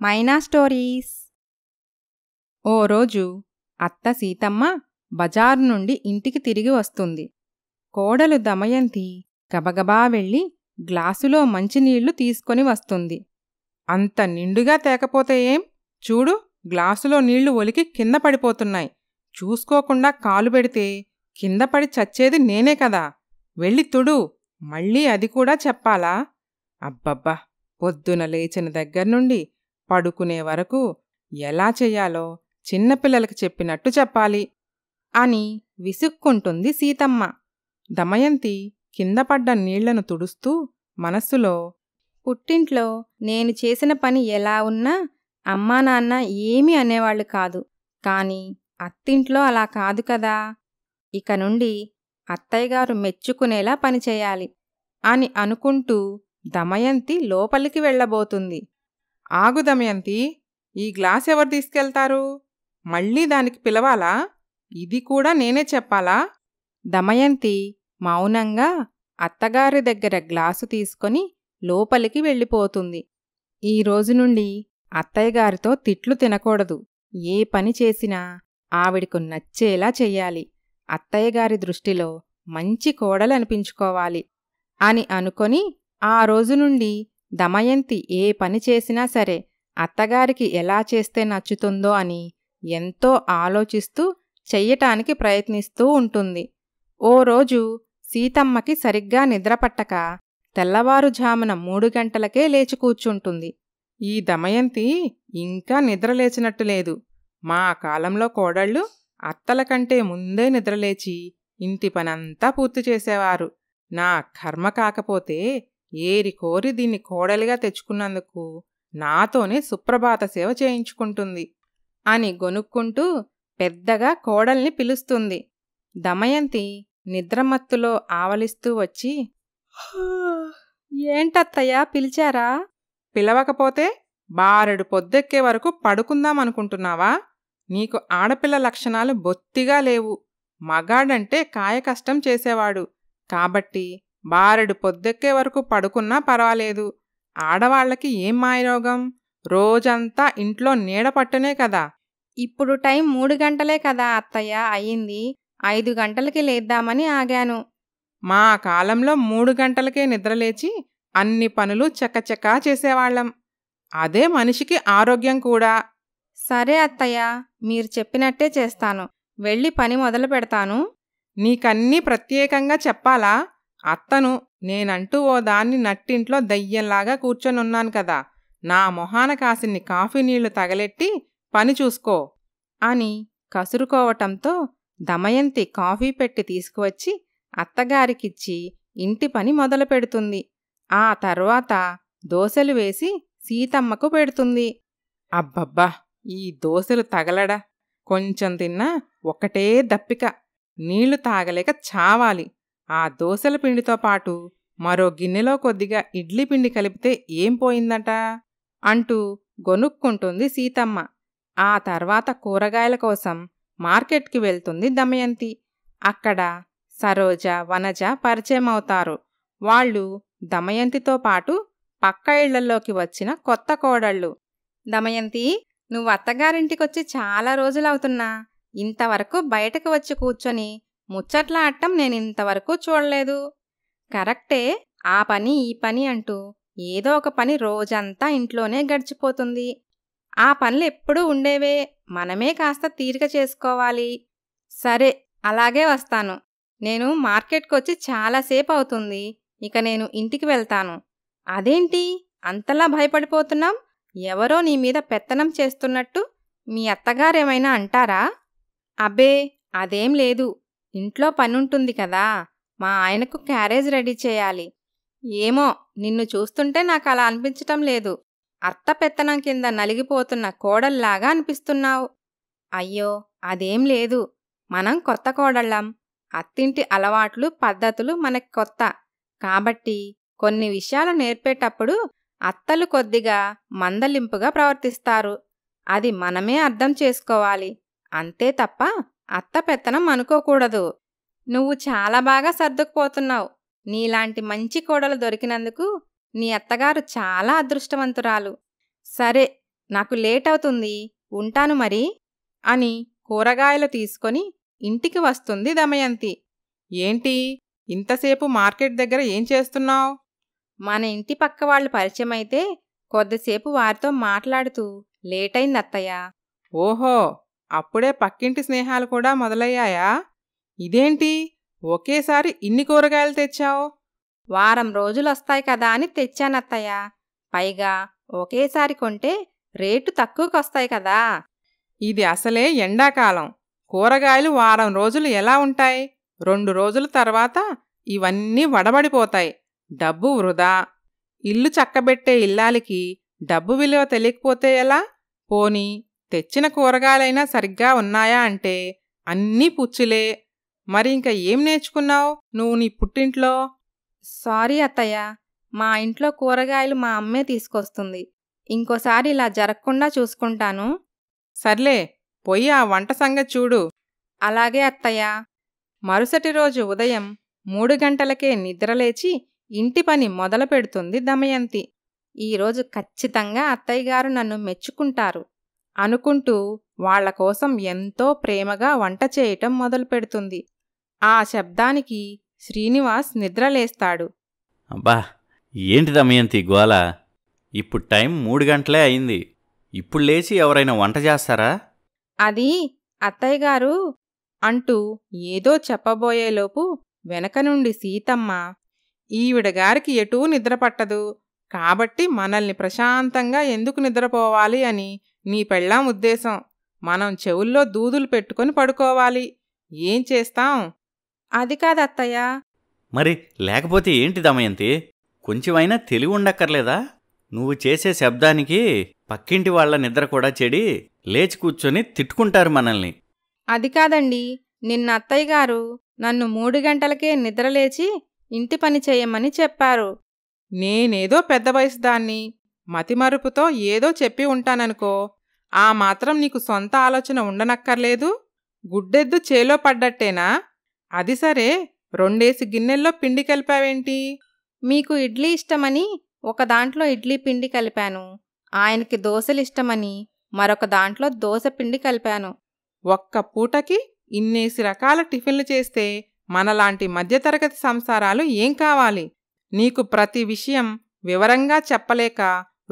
మైనా stories. ఓ రోజు అత్త సీతమ్మ బజారు నుండి ఇంటికి తిరిగి వస్తుంది. కోడలు దమయంతి గబగబా వెళ్ళి గ్లాసులో మంచినీళ్లు తీసుకొని వస్తుంది. అంత నిండుగా తేకపోతే ఏం? చూడు, గ్లాసులో నీళ్లు ఒలికి కింద పడిపోతున్నాయి. చూసుకోకుండా కాలు పెడితే కింద పడి చచ్చేది నేనే కదా. వెళ్ళి తుడు. మళ్ళీ అది కూడా చెప్పాలా? అబ్బబ్బా, పొద్దున లేచిన దగ్గర్నుండి పడుకునే వరకు ఎలా చెయ్యాలో చిన్నపిల్లలకి చెప్పినట్టు చెప్పాలి అని విసుక్కుంటుంది సీతమ్మ. దమయంతి కిందపడ్డ నీళ్లను తుడుస్తూ మనస్సులో, పుట్టింట్లో నేను చేసిన పని ఎలా ఉన్నా అమ్మా నాన్న ఏమీ అనేవాళ్లు కాదు, కాని అత్తింట్లో అలా కాదు కదా. ఇక నుండి అత్తయ్యగారు మెచ్చుకునేలా పనిచేయాలి అని అనుకుంటూ దమయంతి లోపలికి వెళ్ళబోతుంది. ఆగు దమయంతి, ఈ గ్లాస్ ఎవరు తీసుకెళ్తారు? మళ్ళీ దానికి పిలవాలా? ఇది కూడా నేనే చెప్పాలా? దమయంతి మౌనంగా అత్తగారి దగ్గర గ్లాసు తీసుకొని లోపలికి వెళ్ళిపోతుంది. ఈ రోజు నుండి అత్తయ్యగారితో తిట్లు తినకూడదు. ఏ పని చేసినా ఆవిడకు నచ్చేలా చెయ్యాలి. అత్తయ్యగారి దృష్టిలో మంచి కోడలనిపించుకోవాలి అని అనుకొని ఆ రోజు నుండి దమయంతి ఏ పని చేసినా సరే అత్తగారికి ఎలా చేస్తే నచ్చుతుందో అని ఎంతో ఆలోచిస్తూ చెయ్యటానికి ప్రయత్నిస్తూ ఉంటుంది. ఓ రోజు సీతమ్మకి సరిగ్గా నిద్రపట్టక తెల్లవారుఝామున 3 గంటలకే లేచి కూర్చుంటుంది. ఈ దమయంతి ఇంకా నిద్రలేచినట్టు లేదు. మా కాలంలో కోడళ్ళు అత్తల కంటే ముందే నిద్రలేచి ఇంటి పనంతా పూర్తి చేసేవారు. నా కర్మ కాకపోతే ఏరికోరి దీన్ని కోడలిగా తెచ్చుకున్నందుకు నాతోనే సుప్రభాత సేవ చేయించుకుంటుంది అని గొనుక్కుంటూ పెద్దగా కోడల్ని పిలుస్తుంది. దమయంతి నిద్రమత్తులో ఆవలిస్తూ వచ్చి, ఏంటత్తయ్యా పిలిచారా? పిలవకపోతే బారెడు పొద్దెక్కే వరకు పడుకుందామనుకుంటున్నావా? నీకు ఆడపిల్ల లక్షణాలు బొత్తిగా లేవు. మగాడంటే కాయకష్టం చేసేవాడు కాబట్టి బారెడు పొద్దెక్కే వరకు పడుకున్నా పర్వాలేదు. ఆడవాళ్లకి ఏం మాయరోగం? రోజంతా ఇంట్లో నీడపట్టునే కదా. ఇప్పుడు టైం 3 గంటలే కదా అత్తయ్య అయ్యింది. 5 గంటలకి లేద్దామని ఆగాను. మా కాలంలో 3 గంటలకే నిద్రలేచి అన్ని పనులు చకచకా చేసేవాళ్లం. అదే మనిషికి ఆరోగ్యం కూడా. సరే అత్తయ్య, మీరు చెప్పినట్టే చేస్తాను. వెళ్ళి పని మొదలు పెడతాను. నీకన్నీ ప్రత్యేకంగా చెప్పాలా? అత్తను నేనంటూ ఓ దాన్ని నట్టింట్లో దయ్యంలాగా కూర్చొనున్నాను కదా. నా మొహాన కాసిన్ని కాఫీ నీళ్లు తగలెట్టి పని చూసుకో అని కసురుకోవటంతో దమయంతి కాఫీ పెట్టి తీసుకువచ్చి అత్తగారికిచ్చి ఇంటి పని మొదలు పెడుతుంది. ఆ తర్వాత దోశలు వేసి సీతమ్మకు పెడుతుంది. అబ్బబ్బా, ఈ దోశలు తగలడా! కొంచెం తిన్నా ఒకటే దప్పిక. నీళ్లు తాగలేక చావాలి. ఆ దోశల పిండితో పాటు మరో గిన్నెలో కొద్దిగా ఇడ్లీ పిండి కలిపితే ఏం పోయిందట అంటూ గొనుక్కుంటుంది సీతమ్మ. ఆ తర్వాత కూరగాయల కోసం మార్కెట్కి వెళ్తుంది దమయంతి. అక్కడ సరోజ, వనజ పరిచయమవుతారు. వాళ్ళు దమయంతితో పాటు పక్క ఇళ్లలోకి వచ్చిన కొత్త కోడళ్ళు. దమయంతి, నువ్వు అత్తగారింటికొచ్చి చాలా రోజులవుతున్నా ఇంతవరకు బయటకు వచ్చి కూర్చొని ముచ్చట్లాడటం నేనింతవరకు చూడలేదు. కరెక్టే, ఆ పని ఈ పని అంటూ ఏదో ఒక పని రోజంతా ఇంట్లోనే గడిచిపోతుంది. ఆ పనులు ఎప్పుడూ ఉండేవే, మనమే కాస్త తీరిక చేసుకోవాలి. సరే, అలాగే వస్తాను. నేను మార్కెట్కొచ్చి చాలాసేపు అవుతుంది. ఇక నేను ఇంటికి వెళ్తాను. అదేంటి అంతలా భయపడిపోతున్నాం? ఎవరో నీ మీద పెత్తనం చేస్తున్నట్టు మీ అత్తగారేమైనా అంటారా? అబ్బే, అదేం లేదు. ఇంట్లో పనుంటుంది కదా, మా ఆయనకు క్యారేజ్ రెడీ చేయాలి. ఏమో, నిన్ను చూస్తుంటే నాకు అలా అనిపించటం లేదు. అత్త పెత్తనం కింద నలిగిపోతున్న కోడల్లాగా అనిపిస్తున్నావు. అయ్యో, అదేం లేదు. మనం కొత్త కోడళ్ళం. అత్తింటి అలవాట్లు పద్ధతులు మనకి కొత్త కాబట్టి కొన్ని విషయాలు నేర్పేటప్పుడు అత్తలు కొద్దిగా మందలింపుగా ప్రవర్తిస్తారు. అది మనమే అర్థం చేసుకోవాలి. అంతే తప్ప అత్త పెత్తనం అనుకోకూడదు. నువ్వు చాలా బాగా సర్దుకుపోతున్నావు. నీలాంటి మంచి కోడలు దొరికినందుకు నీ అత్తగారు చాలా అదృష్టవంతురాలు. సరే, నాకు లేట్ అవుతుంది, ఉంటాను మరి అని కూరగాయలు తీసుకొని ఇంటికి వస్తుంది దమయంతి. ఏంటి, ఇంతసేపు మార్కెట్ దగ్గర ఏం చేస్తున్నావు? మన ఇంటి పక్క వాళ్ళు పరిచయమైతే కొద్దిసేపు వారితో మాట్లాడుతూ లేటైంది అత్తయ్య. ఓహో, అప్పుడే పక్కింటి స్నేహాలు కూడా మొదలయ్యాయా? ఇదేంటి, ఒకేసారి ఇన్ని కూరగాయలు తెచ్చావు? వారం రోజులొస్తాయి కదా అని తెచ్చానత్తయ్య. పైగా ఒకేసారి కొంటే రేటు తక్కువకొస్తాయి కదా. ఇది అసలే ఎండాకాలం. కూరగాయలు వారం రోజులు ఎలా ఉంటాయి? 2 రోజుల తర్వాత ఇవన్నీ వడబడిపోతాయి. డబ్బు వృధా. ఇల్లు చక్కబెట్టే ఇల్లాలికి డబ్బు విలువ తెలియకపోతే ఎలా? పోనీ తెచ్చిన కూరగాయలైనా సరిగ్గా ఉన్నాయా అంటే అన్నీ పుచ్చులే. మరి ఇంక ఏం నేర్చుకున్నావు నువ్వు నీ పుట్టింట్లో? సారీ అత్తయ్య, మా ఇంట్లో కూరగాయలు మా అమ్మే తీసుకొస్తుంది. ఇంకోసారి ఇలా జరగకుండా చూసుకుంటాను. సర్లే, పొయ్యి ఆ వంట సంగతి చూడు. అలాగే అత్తయ్య. మరుసటి రోజు ఉదయం 3 గంటలకే నిద్రలేచి ఇంటి పని మొదలు పెడుతుంది దమయంతి. ఈరోజు ఖచ్చితంగా అత్తయ్యగారు నన్ను మెచ్చుకుంటారు అనుకుంటూ వాళ్లకోసం ఎంతో ప్రేమగా వంట చేయటం మొదలుపెడుతుంది. ఆ శబ్దానికి శ్రీనివాస్ నిద్రలేస్తాడు. అబ్బా, ఏంటి దమయంతి గోల? ఇప్పుడు టైం 3 గంటలే అయింది. ఇప్పుడు లేచి ఎవరైనా వంట చేస్తారా? అది అత్తయ్యగారు అంటూ ఏదో చెప్పబోయేలోపు వెనక నుండి సీతమ్మ, ఈవిడగారికి ఎటూ నిద్రపట్టదు కాబట్టి మనల్ని ప్రశాంతంగా ఎందుకు నిద్రపోవాలి అని నీ పెళ్ళాం ఉద్దేశం. మనం చెవుల్లో దూదులు పెట్టుకొని పడుకోవాలి. ఏం చేస్తాం? అది కాదత్తయ్య. మరి లేకపోతే ఏంటి దమయంతి? కొంచెమైనా తెలివి ఉండక్కర్లేదా? నువ్వు చేసే శబ్దానికి పక్కింటి వాళ్ల నిద్ర కూడా చెడి లేచి కూర్చొని తిట్టుకుంటారు మనల్ని. అది కాదండి, నిన్న అత్తయ్యగారు నన్ను 3 గంటలకే నిద్రలేచి ఇంటి పని చేయమని చెప్పారు. నేనేదో పెద్ద వయసుదాన్ని, మతిమరుపుతో ఏదో చెప్పి ఉంటాననుకో. ఆ మాత్రం నీకు సొంత ఆలోచన ఉండనక్కర్లేదు. గుడ్డెద్దు చేలో పడ్డట్టేనా? అది సరే, 2 గిన్నెల్లో పిండి కలిపావేంటి? మీకు ఇడ్లీ ఇష్టమని ఒక దాంట్లో ఇడ్లీ పిండి కలిపాను. ఆయనకి దోశలిష్టమని మరొక దాంట్లో దోశ పిండి కలిపాను. ఒక్క పూటకి ఇన్నేసి రకాల టిఫిన్లు చేస్తే మనలాంటి మధ్యతరగతి సంసారాలు ఏం కావాలి? నీకు ప్రతి విషయం వివరంగా చెప్పలేక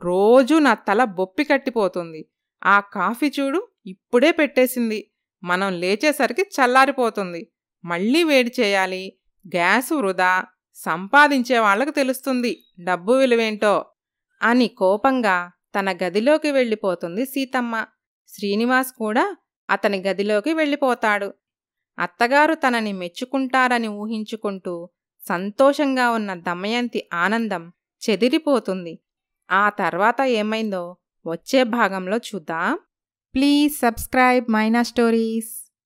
రోజూ నా తల బొప్పి కట్టిపోతుంది. ఆ కాఫీ చూడు, ఇప్పుడే పెట్టేసింది. మనం లేచేసరికి చల్లారిపోతుంది. మళ్ళీ వేడి చేయాలి. గ్యాసు వృధా. సంపాదించే వాళ్లకు తెలుస్తుంది డబ్బు విలువేంటో అని కోపంగా తన గదిలోకి వెళ్ళిపోతుంది సీతమ్మ. శ్రీనివాస్ కూడా అతని గదిలోకి వెళ్ళిపోతాడు. అత్తగారు తనని మెచ్చుకుంటారని ఊహించుకుంటూ సంతోషంగా ఉన్న దమయంతి ఆనందం చెదిరిపోతుంది. ఆ తర్వాత ఏమైందో వచ్చే భాగంలో చూద్దాం. Please subscribe Maina stories.